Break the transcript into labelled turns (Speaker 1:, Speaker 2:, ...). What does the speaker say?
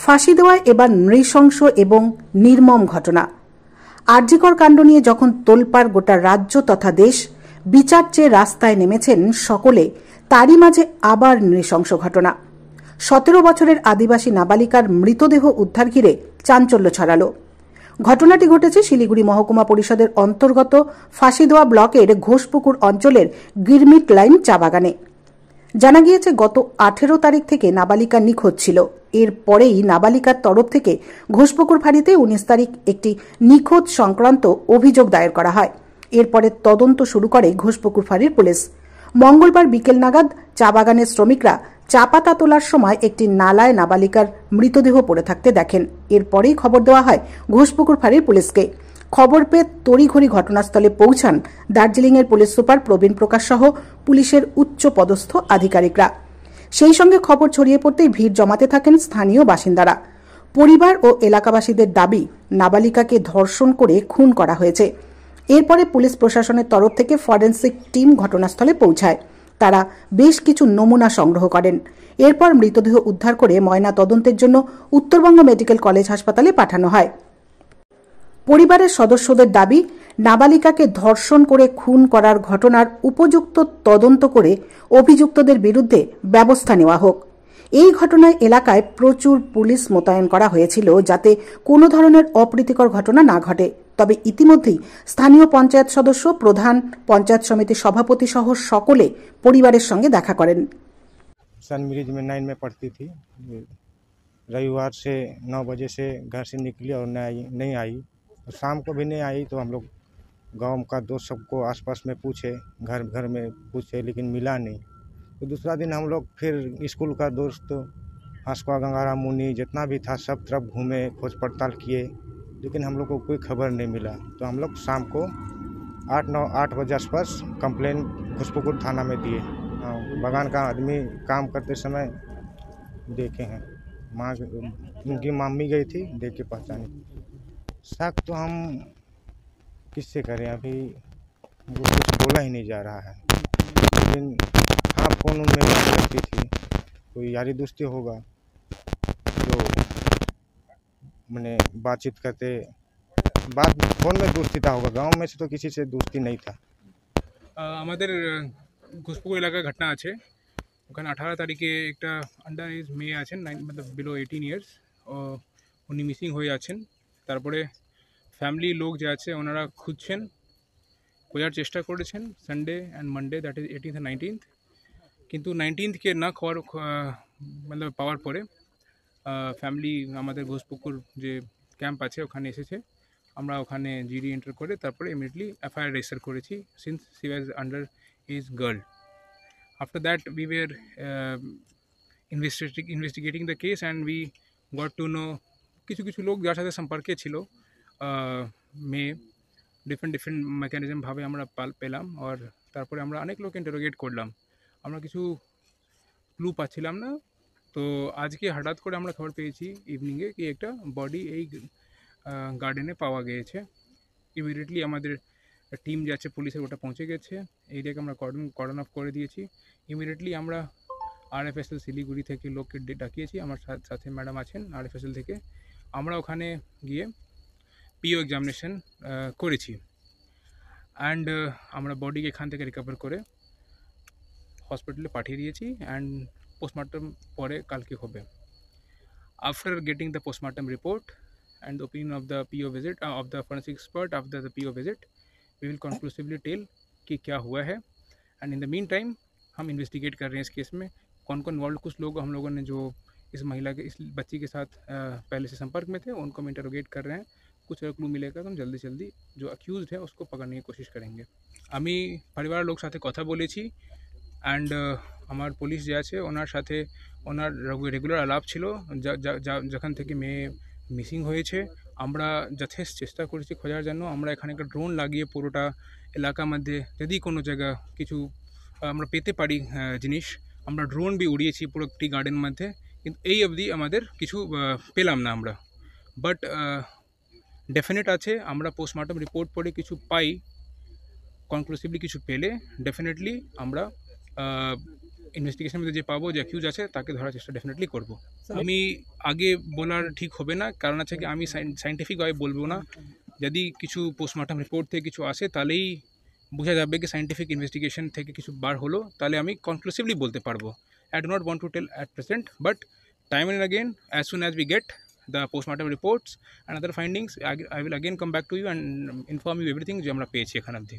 Speaker 1: ফাঁসি দেওয়ায় এবার নৃশংস এবং নির্মম ঘটনা। আরজিকর কাণ্ড নিয়ে যখন তোলপাড় গোটা রাজ্য তথা দেশ, বিচার চেয়ে রাস্তায় নেমেছেন সকলে, তারই মাঝে আবার নৃশংস ঘটনা। 17 বছরের আদিবাসী নাবালিকার মৃতদেহ উদ্ধার ঘিরে চাঞ্চল্য ছড়ালো। ঘটনাটি ঘটেছে শিলিগুড়ি মহকুমা পরিষদের অন্তর্গত ফাঁসিদোয়া ব্লকের ঘোষপুকুর অঞ্চলের গিরমিট লাইন চা বাগানে। জানা গিয়েছে গত 18 তারিখ থেকে নাবালিকা নিখোঁজ ছিল। এরপরেই নাবালিকার তরফ থেকে ঘোষপুকুর ফাঁড়িতে 19 তারিখ একটি নিখোঁজ সংক্রান্ত অভিযোগ দায়ের করা হয়। এরপরে তদন্ত শুরু করে ঘোষপুকুর ফাঁড়ির পুলিশ। মঙ্গলবার বিকেল নাগাদ চা বাগানের শ্রমিকরা চা পাতা তোলার সময় একটি নালায় নাবালিকার মৃতদেহ পড়ে থাকতে দেখেন। এরপরেই খবর দেওয়া হয় ঘোষপুকুর ফাঁড়ির পুলিশকে। খবর পেয়ে তড়িঘড়ি ঘটনাস্থলে পৌঁছান দার্জিলিংয়ের পুলিশ সুপার প্রবীণ প্রকাশ সহ পুলিশের উচ্চ পদস্থ আধিকারিকরা। সেই সঙ্গে খবর ছড়িয়ে পড়তেই ভিড় জমাতে থাকেন স্থানীয় বাসিন্দারা। পরিবার ও এলাকাবাসীদের দাবি, নাবালিকাকে ধর্ষণ করে খুন করা হয়েছে। এরপরে পুলিশ প্রশাসনের তরফ থেকে ফরেনসিক টিম ঘটনাস্থলে পৌঁছায়। তারা বেশ কিছু নমুনা সংগ্রহ করেন। এরপর মৃতদেহ উদ্ধার করে ময়না তদন্তের জন্য উত্তরবঙ্গ মেডিকেল কলেজ হাসপাতালে পাঠানো হয়। পরিবারের সদস্যদের দাবি, নাবালিকাকে ধর্ষণ করে খুন করার ঘটনার উপযুক্ত তদন্ত করে অভিযুক্তদের বিরুদ্ধে ব্যবস্থা নেওয়া হোক। এই ঘটনায় এলাকায় প্রচুর পুলিশ মোতায়েন করা হয়েছিল যাতে কোনো ধরনের অপ্রীতিকর ঘটনা না ঘটে। তবে ইতিমধ্যেই স্থানীয় পঞ্চায়েত সদস্য, প্রধান, পঞ্চায়েত সমিতির সভাপতি সহ সকলে পরিবারের সঙ্গে দেখা করেন।
Speaker 2: सन मिरिज में 9 में पढ़ती थी। रविवार से 9 बजे से घर से निकली और नहीं आई। तो शाम को भी नहीं आई। तो हम लोग गांव का दोस्त सबको आसपास में पूछे, घर घर में पूछे, लेकिन मिला नहीं। तो दूसरा दिन हम लोग फिर स्कूल का दोस्त हंसुआ, गंगाराम, मुनि जितना भी था सब तरफ घूमे, खोज पड़ताल किए, लेकिन हम लोग को कोई खबर नहीं मिला। तो हम लोग शाम को 8 बजे आसपास कंप्लेन घोषपुकुर थाना में दिए। बगान का आदमी काम करते समय देखे हैं। माँ उनकी मम्मी गई थी, देख के पहचानी। शक तो हम किससे करें, अभी वो कुछ बोला ही नहीं जा रहा है। लेकिन हाँ, फ़ोन में बात करती थी, कोई यारी दोस्ती होगा जो मैंने बातचीत करते, बात फ़ोन में दोस्ती था होगा। गांव में से तो किसी से दोस्ती नहीं था।
Speaker 3: আমাদের ঘোষপুকুর এলাকায় ঘটনা আছে। ওখানে 18 তারিখে একটা আন্ডার এজ মেয়ে আছেন, मतलब বিলো 18 ইয়ার্স, উনি মিসিং হয়ে আছেন। তারপরে ফ্যামিলি লোক যে আছে ওনারা খুঁজছেন, খোঁজার চেষ্টা করেছেন Sunday and Monday, that is 18th and 19th। কিন্তু 19th-কে না मतलब পাওয়ার পরে ফ্যামিলি আমাদের ঘোষপুকুর যে ক্যাম্প আছে ওখানে এসেছে। আমরা ওখানে জিডি এন্টার করে তারপরে ইমিডিয়েটলি এফআইআর রেজিস্টার করেছি, since she was under age girl. After that, we were investigating the case and we got to know কিছু কিছু লোক যার সাথে সম্পর্কে ছিল মেয়ে, ডিফারেন্ট মেকানিজম ভাবে আমরা পেলাম। আর তারপরে আমরা অনেক লোক ইন্টারোগেট করলাম, আমরা কিছু ক্লু পাচ্ছিলাম না। তো আজকে হঠাৎ করে আমরা খবর পেয়েছি ইভিনিংয়ে কি একটা বডি এই গার্ডেনে পাওয়া গিয়েছে। ইমিডিয়েটলি আমাদের টিম যে আছে পুলিশের ওটা পৌঁছে গেছে, এরিয়াকে আমরা কর্ডন অফ করে দিয়েছি। ইমিডিয়েটলি আমরা আরএফএসএল শিলিগুড়ি থেকে লোককে ডাকিয়েছি, আমার সাথে ম্যাডাম আছেন আরএফএসএল থেকে। আমরা ওখানে গিয়ে পিও এক্সামিনেশন করেছি অ্যান্ড আমরা বডিকে এখান থেকে রিকভার করে হসপিটালে পাঠিয়ে দিয়েছি অ্যান্ড পোস্টমর্টম পরে কালকে হবে। After getting the postmortem report and the opinion of the PO visit of the forensic expert after the PO visit, we will conclusively tell कि क्या हुआ है। and in the meantime हम इन्वेस्टिगेट कर रहे हैं इस केस में कौन कौन इन्वॉल्व। कुछ लोग हम लोगों ने जो इस महिला के, इस बच्ची के साथ पहले से संपर्क में थे, उनको हम इंटरोगेट कर रहे हैं। कुछ अगर क्लू मिलेगा तो हम जल्दी जल्दी जो अक्यूज्ड है उसको पकड़ने की कोशिश करेंगे। আমি পরিবারের লোক সাথে কথা বলেছি অ্যান্ড আমার পুলিশ যে আছে ওনার সাথে ওনার রেগুলার আলাপ ছিল। যখন থেকে মেয়ে মিসিং হয়েছে আমরা যথেষ্ট চেষ্টা করেছি খোঁজার জন্য। আমরা এখানে একটা ড্রোন লাগিয়ে পুরোটা এলাকার মধ্যে যদি কোনো জায়গা কিছু আমরা পেতে পারি জিনিস, আমরা ড্রোন বি উড়িয়েছি পুরো টি গার্ডেন মধ্যে, কিন্তু এই অবধি আমাদের কিছু পেলাম না আমরা। বাট ডেফিনেট আছে আমরা পোস্টমর্টম রিপোর্ট পড়ে কিছু পাই, কনক্লুসিভলি কিছু পেলে ডেফিনেটলি আমরা ইনভেস্টিগেশনের মধ্যে যে পাবো যে অ্যাকিউজ আছে তাকে ধরার চেষ্টা ডেফিনেটলি করব। আমি আগে বলার ঠিক হবে না, কারণ আছে কি আমি সাইন্টিফিকভাবে বলবো না। যদি কিছু পোস্টমর্টম রিপোর্ট থেকে কিছু আসে তাহলেই বোঝা যাবে কি সাইন্টিফিক ইনভেস্টিগেশন থেকে কিছু বার হলো, তাহলে আমি কনক্লুসিভলি বলতে পারবো। I do not want to tell at present, but time and again, as soon as we get the postmortem reports and other findings, I will again come back to you and inform you everything যে আমরা পেয়েছি এখান অবধি।